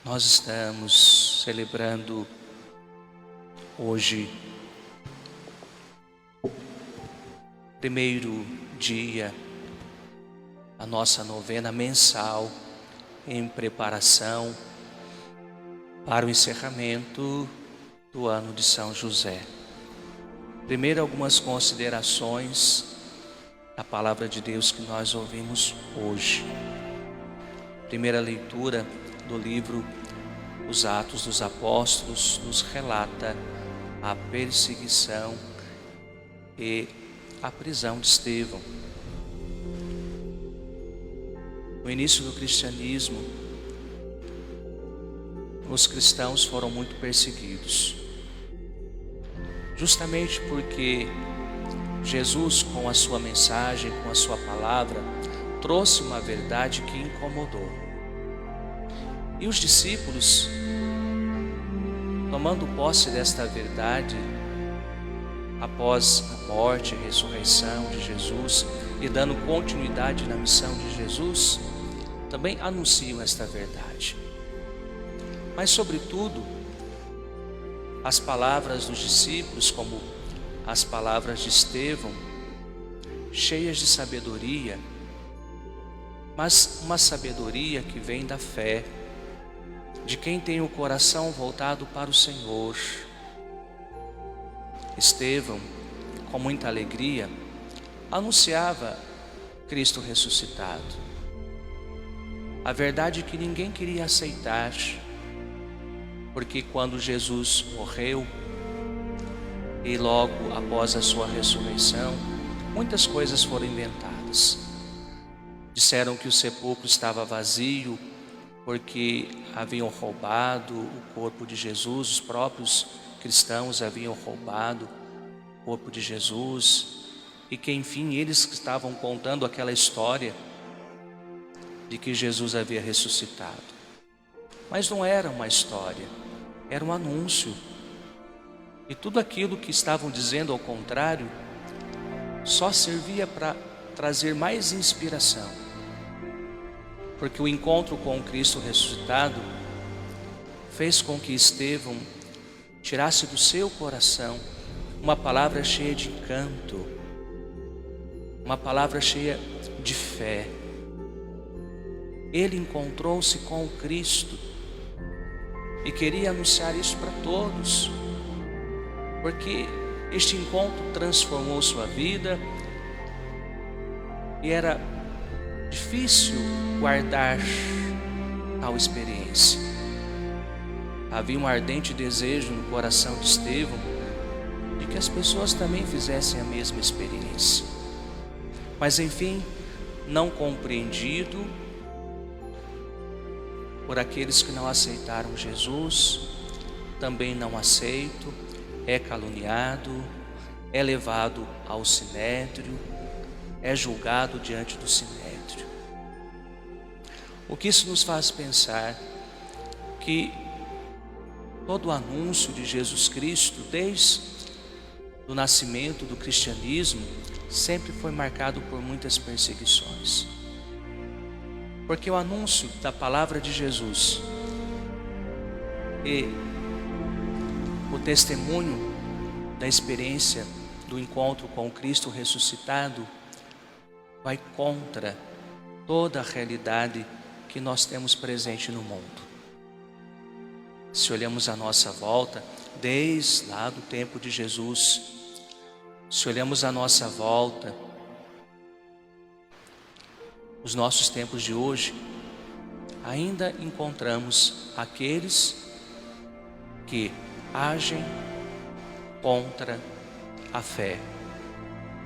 Nós estamos celebrando hoje o primeiro dia da nossa novena mensal em preparação para o encerramento do ano de São José. Primeiro, algumas considerações da palavra de Deus que nós ouvimos hoje. Primeira leitura do livro Os Atos dos Apóstolos nos relata a perseguição e a prisão de Estevão. No início do cristianismo, os cristãos foram muito perseguidos, justamente porque Jesus, com a sua mensagem, com a sua palavra, trouxe uma verdade que incomodou. E os discípulos, tomando posse desta verdade, após a morte e ressurreição de Jesus e dando continuidade na missão de Jesus, também anunciam esta verdade. Mas, sobretudo, as palavras dos discípulos, como as palavras de Estevão, cheias de sabedoria, mas uma sabedoria que vem da fé, de quem tem o coração voltado para o Senhor. Estevão, com muita alegria, anunciava Cristo ressuscitado. A verdade que ninguém queria aceitar, porque quando Jesus morreu e logo após a sua ressurreição, muitas coisas foram inventadas. Disseram que o sepulcro estava vazio, porque haviam roubado o corpo de Jesus, os próprios cristãos haviam roubado o corpo de Jesus, e que enfim eles estavam contando aquela história de que Jesus havia ressuscitado. Mas não era uma história, era um anúncio, e tudo aquilo que estavam dizendo ao contrário só servia para trazer mais inspiração. Porque o encontro com o Cristo ressuscitado fez com que Estevão tirasse do seu coração uma palavra cheia de encanto, uma palavra cheia de fé. Ele encontrou-se com o Cristo e queria anunciar isso para todos, porque este encontro transformou sua vida e era difícil guardar tal experiência. Havia um ardente desejo no coração de Estevão de que as pessoas também fizessem a mesma experiência. Mas enfim, não compreendido por aqueles que não aceitaram Jesus, também não aceito, é caluniado, é levado ao sinédrio, é julgado diante do sinédrio. O que isso nos faz pensar? Que todo o anúncio de Jesus Cristo, desde o nascimento do cristianismo, sempre foi marcado por muitas perseguições. Porque o anúncio da palavra de Jesus e o testemunho da experiência do encontro com o Cristo ressuscitado vai contra toda a realidade que nós temos presente no mundo. Se olhamos à nossa volta, desde lá do tempo de Jesus, se olhamos à nossa volta, os nossos tempos de hoje, ainda encontramos aqueles que agem contra a fé.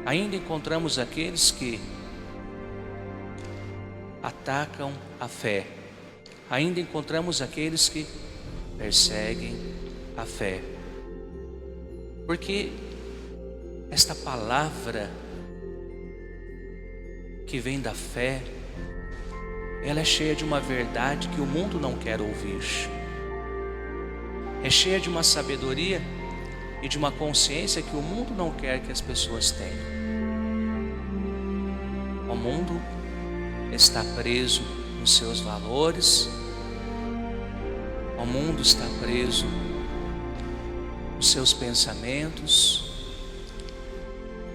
Ainda encontramos aqueles que atacam a fé. Ainda encontramos aqueles que perseguem a fé. Porque esta palavra que vem da fé, ela é cheia de uma verdade que o mundo não quer ouvir. É cheia de uma sabedoria e de uma consciência que o mundo não quer que as pessoas tenham. O mundo está preso nos seus valores, O mundo está preso nos seus pensamentos,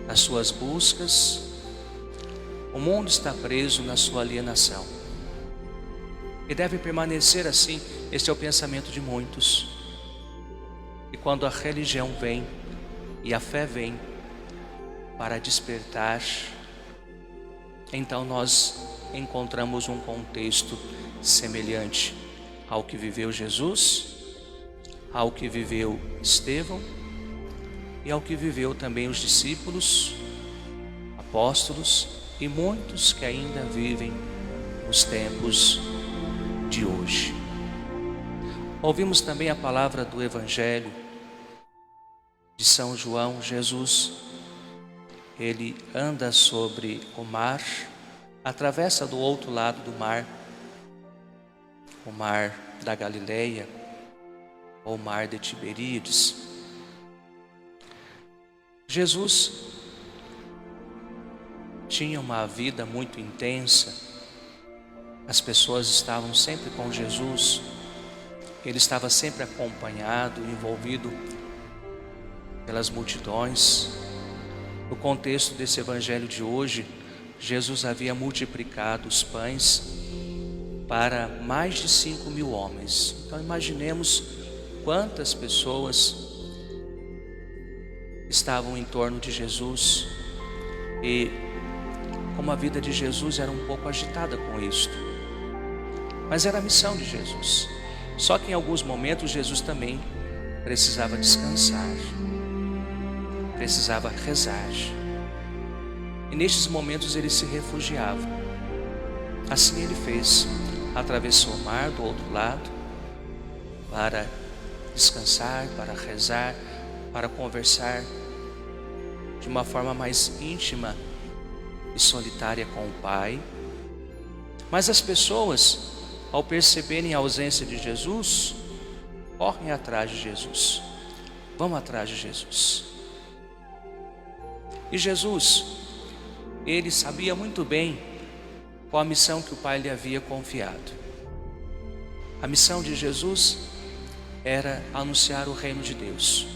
nas suas buscas. O mundo está preso na sua alienação. E deve permanecer assim. Este é o pensamento de muitos. E quando a religião vem e a fé vem para despertar, então nós encontramos um contexto semelhante ao que viveu Jesus, ao que viveu Estevão e ao que viveu também os discípulos, apóstolos e muitos que ainda vivem nos tempos de hoje. Ouvimos também a palavra do Evangelho de São João. Jesus, ele anda sobre o mar, atravessa do outro lado do mar, o mar da Galileia, ou o mar de Tiberíades. Jesus tinha uma vida muito intensa, as pessoas estavam sempre com Jesus, ele estava sempre acompanhado, envolvido pelas multidões. No contexto desse evangelho de hoje, Jesus havia multiplicado os pães para mais de 5.000 homens. Então imaginemos quantas pessoas estavam em torno de Jesus e como a vida de Jesus era um pouco agitada com isto. Mas era a missão de Jesus. Só que em alguns momentos Jesus também precisava descansar, precisava rezar. E nestes momentos ele se refugiava. Assim ele fez. Atravessou o mar do outro lado para descansar, para rezar, para conversar de uma forma mais íntima e solitária com o Pai. Mas as pessoas, ao perceberem a ausência de Jesus, correm atrás de Jesus, vão atrás de Jesus. E Jesus, ele sabia muito bem qual a missão que o Pai lhe havia confiado. A missão de Jesus era anunciar o reino de Deus.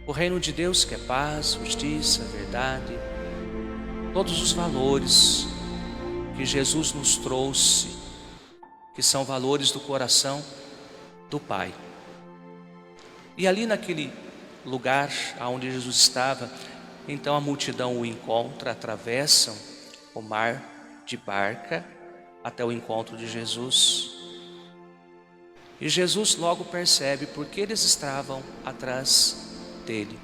O reino de Deus que é paz, justiça, verdade, todos os valores que Jesus nos trouxe, que são valores do coração do Pai. E ali naquele lugar onde Jesus estava, então a multidão o encontra, atravessam o mar de barca até o encontro de Jesus. E Jesus logo percebe porque eles estavam atrás dele.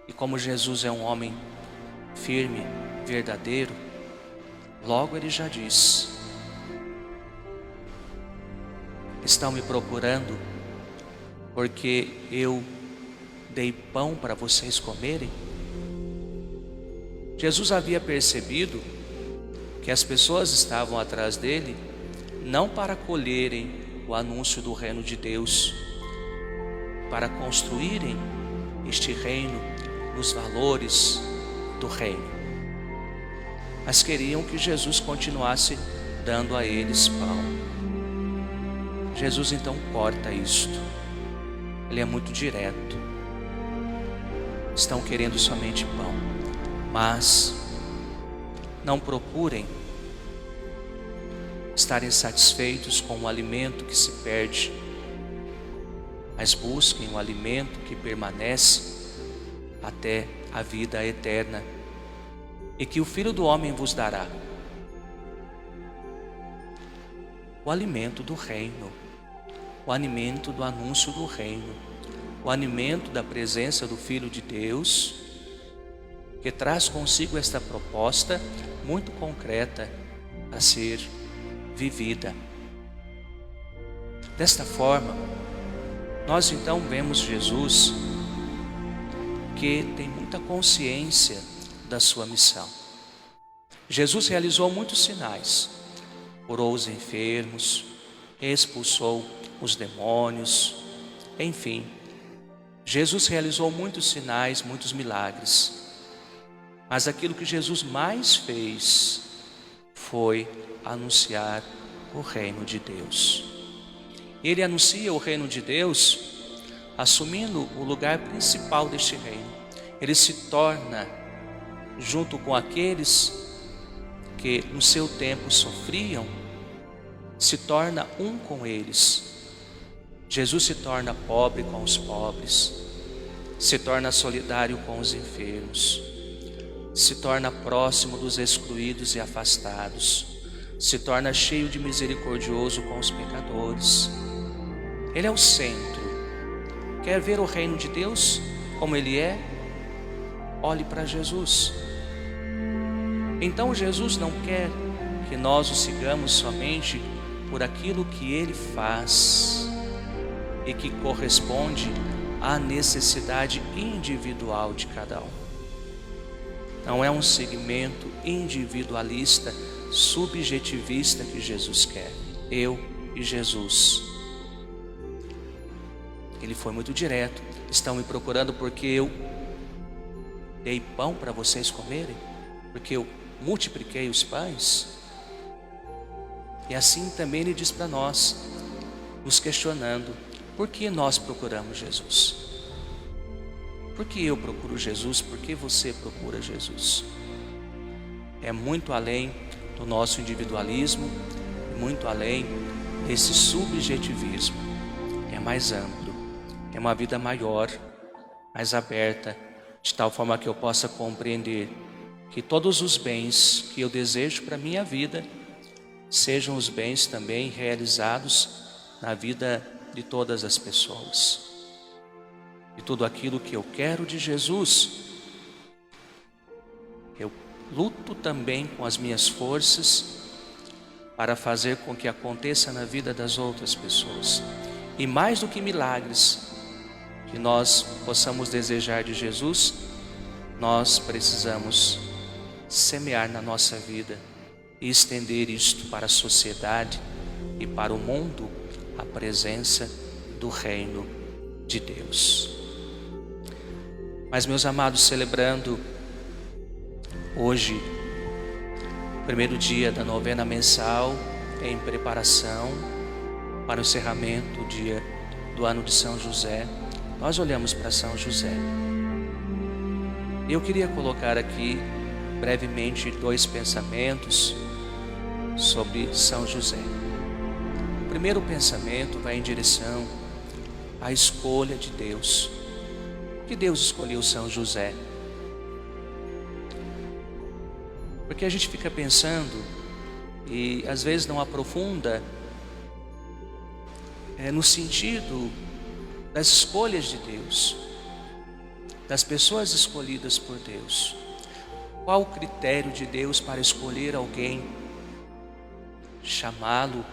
E como Jesus é um homem firme, verdadeiro, logo ele já diz: estão me procurando porque eu dei pão para vocês comerem? Jesus havia percebido que as pessoas estavam atrás dele não para colherem o anúncio do reino de Deus, para construírem este reino nos valores do reino, mas queriam que Jesus continuasse dando a eles pão. Jesus então corta isto. Ele é muito direto. Estão querendo somente pão, mas não procurem estarem satisfeitos com o alimento que se perde, mas busquem o alimento que permanece até a vida eterna e que o Filho do Homem vos dará. O alimento do reino, o alimento do anúncio do reino, o alimento da presença do Filho de Deus, que traz consigo esta proposta muito concreta a ser vivida. Desta forma, nós então vemos Jesus que tem muita consciência da sua missão. Jesus realizou muitos sinais, curou os enfermos, expulsou os demônios, enfim, Jesus realizou muitos sinais, muitos milagres. Mas aquilo que Jesus mais fez foi anunciar o reino de Deus. Ele anuncia o reino de Deus, assumindo o lugar principal deste reino. Ele se torna, junto com aqueles que no seu tempo sofriam, se torna um com eles. Jesus se torna pobre com os pobres, se torna solidário com os enfermos, se torna próximo dos excluídos e afastados, se torna cheio de misericordioso com os pecadores. Ele é o centro. Quer ver o reino de Deus como ele é? Olhe para Jesus. Então Jesus não quer que nós o sigamos somente por aquilo que ele faz e que corresponde à necessidade individual de cada um. Não é um segmento individualista, subjetivista que Jesus quer. Eu e Jesus. Ele foi muito direto. Estão me procurando porque eu dei pão para vocês comerem? Porque eu multipliquei os pães? E assim também ele diz para nós, nos questionando, por que nós procuramos Jesus? Por que eu procuro Jesus? Por que você procura Jesus? É muito além do nosso individualismo, muito além desse subjetivismo. É mais amplo, é uma vida maior, mais aberta, de tal forma que eu possa compreender que todos os bens que eu desejo para a minha vida sejam os bens também realizados na vida de todas as pessoas. E tudo aquilo que eu quero de Jesus, eu luto também com as minhas forças para fazer com que aconteça na vida das outras pessoas. E mais do que milagres que nós possamos desejar de Jesus, nós precisamos semear na nossa vida e estender isto para a sociedade e para o mundo, a presença do reino de Deus. Mas, meus amados, celebrando hoje, primeiro dia da novena mensal, em preparação para o encerramento do ano de São José, nós olhamos para São José. Eu queria colocar aqui brevemente 2 pensamentos sobre São José. O primeiro pensamento vai em direção à escolha de Deus. Por que Deus escolheu São José? Porque a gente fica pensando e às vezes não aprofunda no sentido das escolhas de Deus, das pessoas escolhidas por Deus. Qual o critério de Deus para escolher alguém, chamá-lo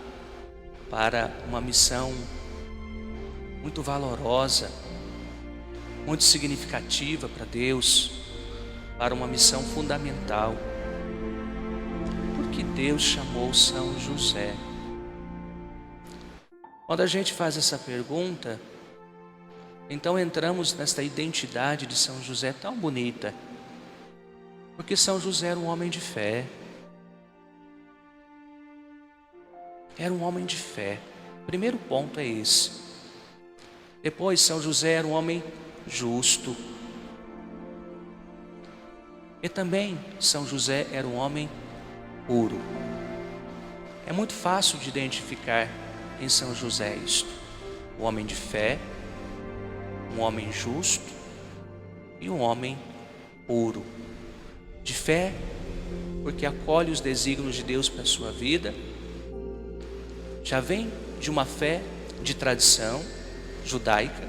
para uma missão muito valorosa, muito significativa para Deus, para uma missão fundamental? Porque Deus chamou São José. Quando a gente faz essa pergunta, então entramos nesta identidade de São José tão bonita, porque São José era um homem de fé. Era um homem de fé. Primeiro ponto é esse. Depois, São José era um homem justo. E também São José era um homem puro. É muito fácil de identificar em São José isto. Um homem de fé, um homem justo e um homem puro. De fé, porque acolhe os desígnios de Deus para a sua vida. Já vem de uma fé de tradição judaica,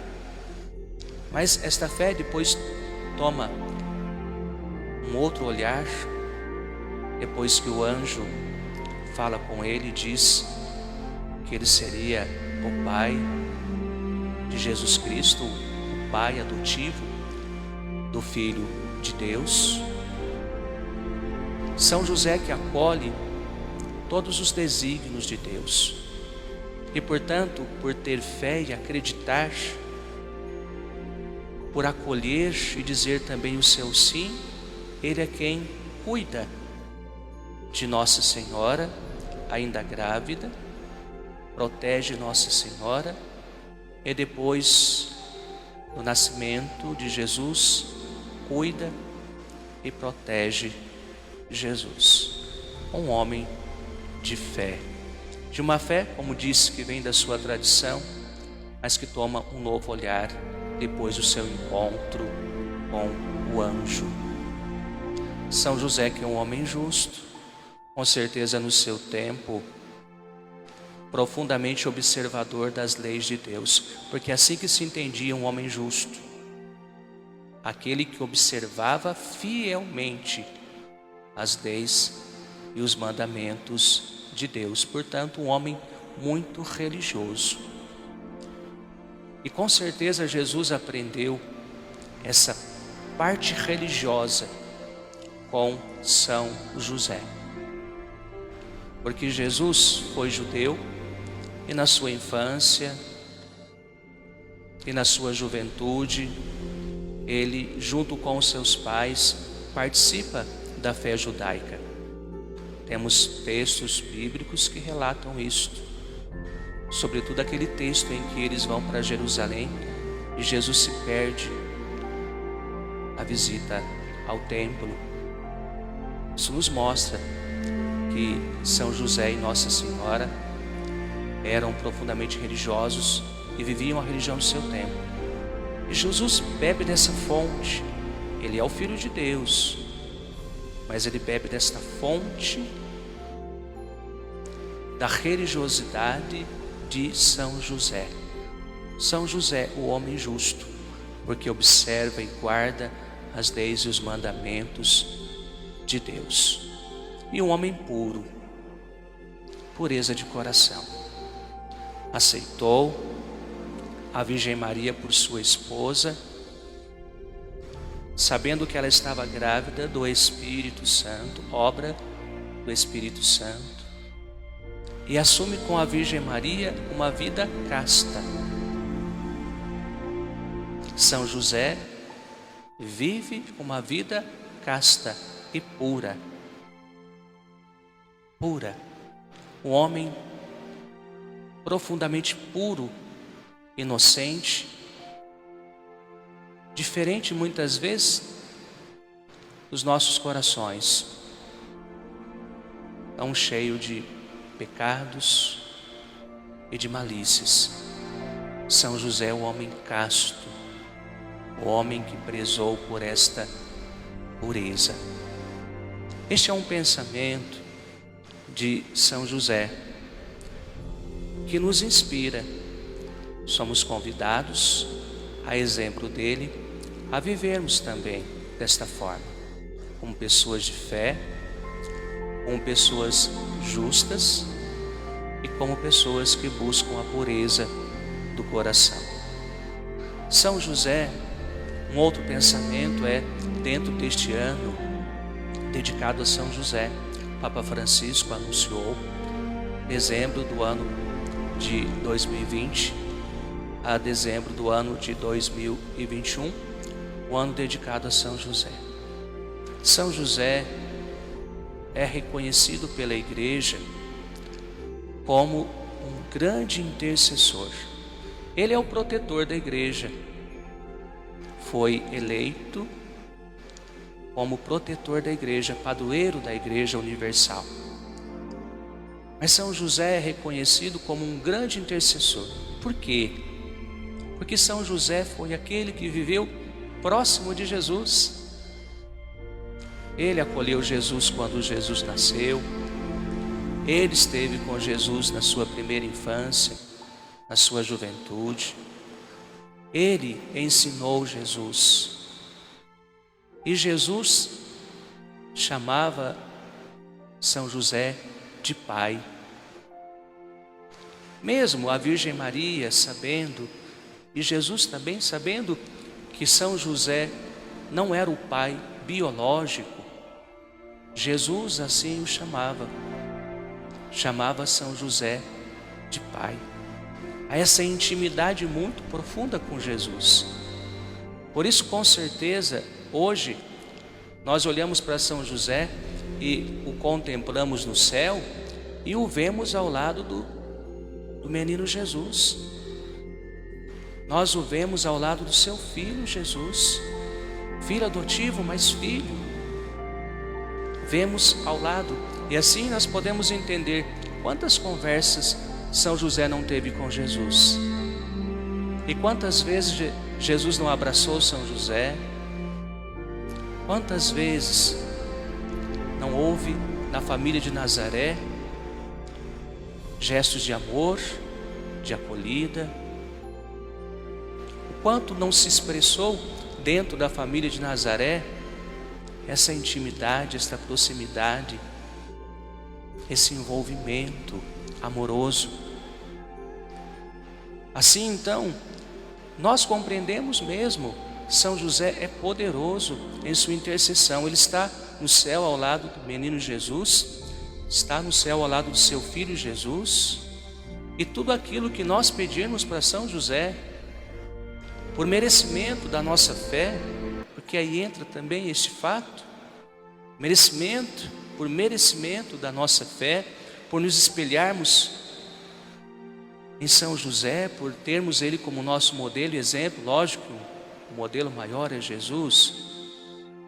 mas esta fé depois toma um outro olhar, depois que o anjo fala com ele e diz que ele seria o pai de Jesus Cristo, o pai adotivo do Filho de Deus. São José que acolhe todos os desígnios de Deus. E portanto, por ter fé e acreditar, por acolher e dizer também o seu sim, ele é quem cuida de Nossa Senhora, ainda grávida, protege Nossa Senhora, e depois do nascimento de Jesus, cuida e protege Jesus. Um homem de fé, de uma fé, como disse, que vem da sua tradição, mas que toma um novo olhar depois do seu encontro com o anjo. São José, que é um homem justo, com certeza no seu tempo, profundamente observador das leis de Deus, porque assim que se entendia um homem justo, aquele que observava fielmente as leis e os mandamentos de Deus, portanto um homem muito religioso. E com certeza Jesus aprendeu essa parte religiosa com São José, porque Jesus foi judeu e na sua infância e na sua juventude, ele, junto com os seus pais, participa da fé judaica. Temos textos bíblicos que relatam isto, sobretudo aquele texto em que eles vão para Jerusalém e Jesus se perde a visita ao templo. Isso nos mostra que São José e Nossa Senhora eram profundamente religiosos e viviam a religião do seu tempo. E Jesus bebe dessa fonte. Ele é o Filho de Deus, mas ele bebe desta fonte da religiosidade de São José. São José, o homem justo, porque observa e guarda as leis e os mandamentos de Deus. E um homem puro, pureza de coração. Aceitou a Virgem Maria por sua esposa, sabendo que ela estava grávida do Espírito Santo, obra do Espírito Santo, e assume com a Virgem Maria uma vida casta. São José vive uma vida casta e pura. Pura. Um homem profundamente puro, inocente, diferente muitas vezes dos nossos corações, tão cheio de pecados e de malícias. São José, o homem casto, o homem que prezou por esta pureza. Este é um pensamento de São José que nos inspira. Somos convidados, a exemplo dele, a vivermos também desta forma, como pessoas de fé, como pessoas justas e como pessoas que buscam a pureza do coração. São José, um outro pensamento é, dentro deste ano dedicado a São José, Papa Francisco anunciou, dezembro do ano de 2020 a dezembro do ano de 2021, o ano dedicado a São José. São José é reconhecido pela Igreja como um grande intercessor. Ele é o protetor da Igreja. Foi eleito como protetor da Igreja, padroeiro da Igreja Universal. Mas São José é reconhecido como um grande intercessor. Por quê? Porque São José foi aquele que viveu próximo de Jesus. Ele acolheu Jesus quando Jesus nasceu. Ele esteve com Jesus na sua primeira infância, na sua juventude. Ele ensinou Jesus. E Jesus chamava São José de pai. Mesmo a Virgem Maria sabendo, e Jesus também sabendo, que São José não era o pai biológico, Jesus assim o chamava. Chamava São José de pai. Há essa intimidade muito profunda com Jesus. Por isso, com certeza, hoje, nós olhamos para São José e o contemplamos no céu e o vemos ao lado do menino Jesus. Nós o vemos ao lado do seu filho Jesus, filho adotivo, mas filho. Vemos ao lado, e assim nós podemos entender quantas conversas São José não teve com Jesus. E quantas vezes Jesus não abraçou São José? Quantas vezes não houve na família de Nazaré gestos de amor, de acolhida? O quanto não se expressou dentro da família de Nazaré essa intimidade, essa proximidade, esse envolvimento amoroso? Assim então, nós compreendemos mesmo, São José é poderoso em sua intercessão. Ele está no céu ao lado do menino Jesus, está no céu ao lado do seu filho Jesus, e tudo aquilo que nós pedirmos para São José, por merecimento da nossa fé, porque aí entra também este fato, por merecimento da nossa fé, por nos espelharmos em São José, por termos ele como nosso modelo e exemplo. Lógico, o modelo maior é Jesus,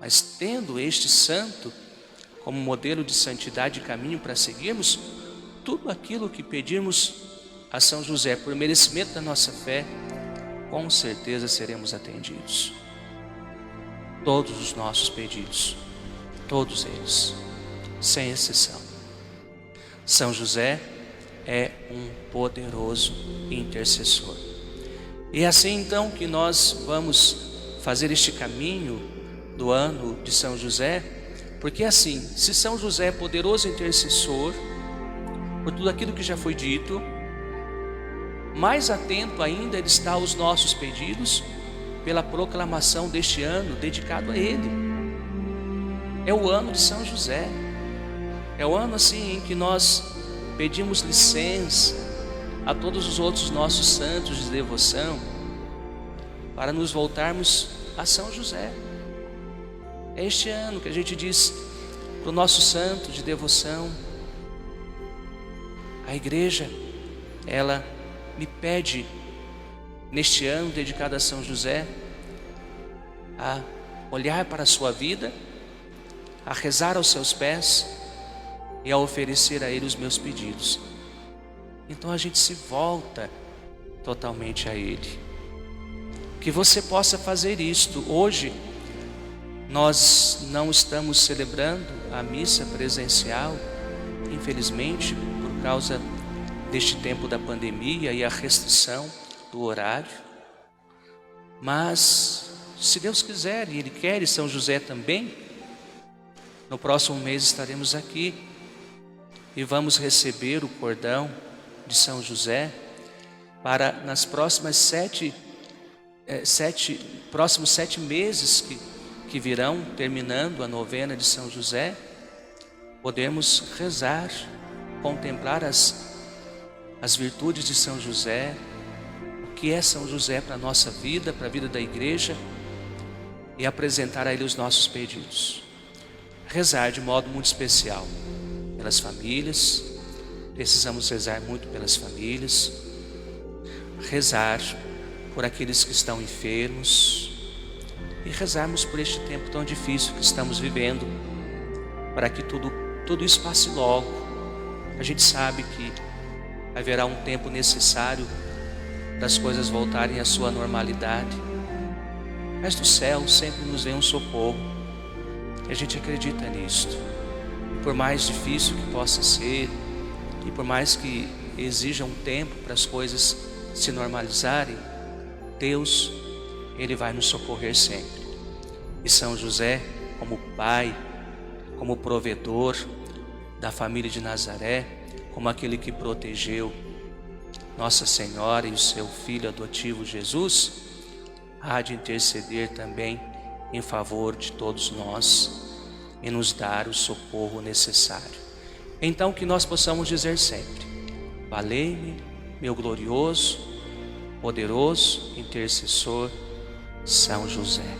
mas tendo este santo como modelo de santidade e caminho para seguirmos, tudo aquilo que pedirmos a São José por merecimento da nossa fé, com certeza seremos atendidos. Todos os nossos pedidos, todos eles, sem exceção. São José é um poderoso intercessor. E é assim então que nós vamos fazer este caminho do ano de São José, porque assim, se São José é poderoso intercessor, por tudo aquilo que já foi dito, mais atento ainda ele está aos nossos pedidos, pela proclamação deste ano dedicado a ele. É o ano de São José, é o ano assim em que nós pedimos licença a todos os outros nossos santos de devoção, para nos voltarmos a São José. É este ano que a gente diz para o nosso santo de devoção: a igreja, ela me pede, neste ano dedicado a São José, a olhar para a sua vida, a rezar aos seus pés e a oferecer a Ele os meus pedidos. Então a gente se volta totalmente a Ele. Que você possa fazer isto. Hoje nós não estamos celebrando a missa presencial, infelizmente, por causa deste tempo da pandemia e a restrição do horário. Mas, se Deus quiser, e Ele quer, e São José também, no próximo mês estaremos aqui e vamos receber o cordão de São José para nas próximos 7 meses que virão, terminando a novena de São José, podemos rezar, contemplar as virtudes de São José, o que é São José para a nossa vida, para a vida da igreja, e apresentar a Ele os nossos pedidos. Rezar de modo muito especial pelas famílias, precisamos rezar muito pelas famílias, rezar por aqueles que estão enfermos e rezarmos por este tempo tão difícil que estamos vivendo, para que tudo isso passe logo. A gente sabe que haverá um tempo necessário das coisas voltarem à sua normalidade, mas do céu sempre nos vem um socorro, e a gente acredita nisto. E por mais difícil que possa ser, e por mais que exija um tempo para as coisas se normalizarem, Deus, Ele vai nos socorrer sempre. E São José, como pai, como provedor da família de Nazaré, como aquele que protegeu Nossa Senhora e o seu filho adotivo Jesus, há de interceder também em favor de todos nós e nos dar o socorro necessário. Então que nós possamos dizer sempre: valei-me, meu glorioso, poderoso intercessor São José.